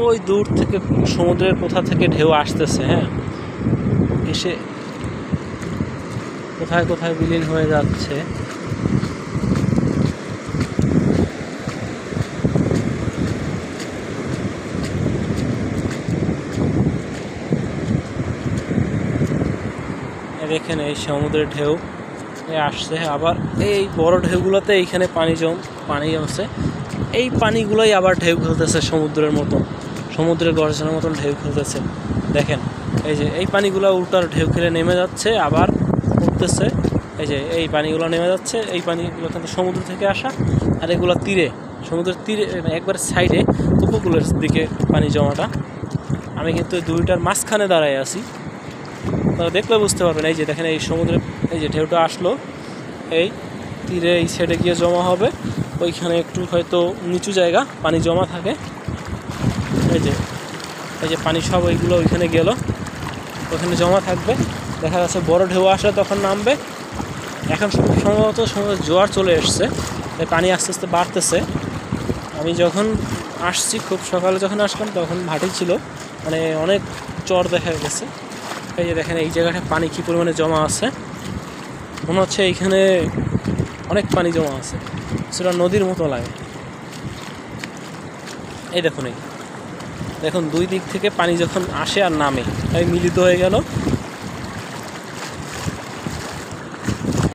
ওই দূর থেকে সমুদ্রের কোথা থেকে ঢেউ আসতেছে, হ্যাঁ, এসে কোথায় কোথায় বিলীন হয়ে যাচ্ছে। দেখেন এই সমুদ্রের ঢেউ আসছে, আবার এই বড় ঢেউগুলোতে এইখানে পানি জমছে, এই পানিগুলোই আবার ঢেউ খেলতেছে সমুদ্রের মতো, সমুদ্রের গর্জনের মতন ঢেউ খেলতেছে। দেখেন এই যে এই পানিগুলো উল্টার ঢেউ খেলে নেমে যাচ্ছে, আবার উঠতেছে। এই যে এই পানিগুলো নেমে যাচ্ছে, এই পানিগুলো কিন্তু সমুদ্র থেকে আসা, আর এগুলো তীরে, সমুদ্রের তীরে একবার সাইডে উপকূলের দিকে পানি জমাটা। আমি কিন্তু দুইটার মাঝখানে দাঁড়ায় আছি, তারা দেখলে বুঝতে পারবেন। এই যে দেখেন এই সমুদ্রে এই যে ঢেউটা আসলো, এই তীরে এই সাইডে গিয়ে জমা হবে, ওইখানে একটু হয়তো নিচু জায়গা পানি জমা থাকে। এই যে পানি সব ওইগুলো ওইখানে গেল, ওখানে জমা থাকবে। দেখা যাচ্ছে বড় ঢেউ আসলে তখন নামবে। এখন সম্ভবত জোয়ার চলে এসছে, তাই পানি আস্তে আস্তে বাড়তেছে। আমি যখন আসছি, খুব সকালে যখন আসলাম, তখন ভাটি ছিল, মানে অনেক চর দেখা গেছে। এই যে দেখেন এই জায়গাটায় পানি কী পরিমাণে জমা আছে, মনে হচ্ছে এইখানে অনেক পানি জমা আছে, সেটা নদীর মতো লাগে। এই দেখুন, এই দেখুন দুই দিক থেকে পানি যখন আসে আর নামে, তাই মিলিত হয়ে গেল।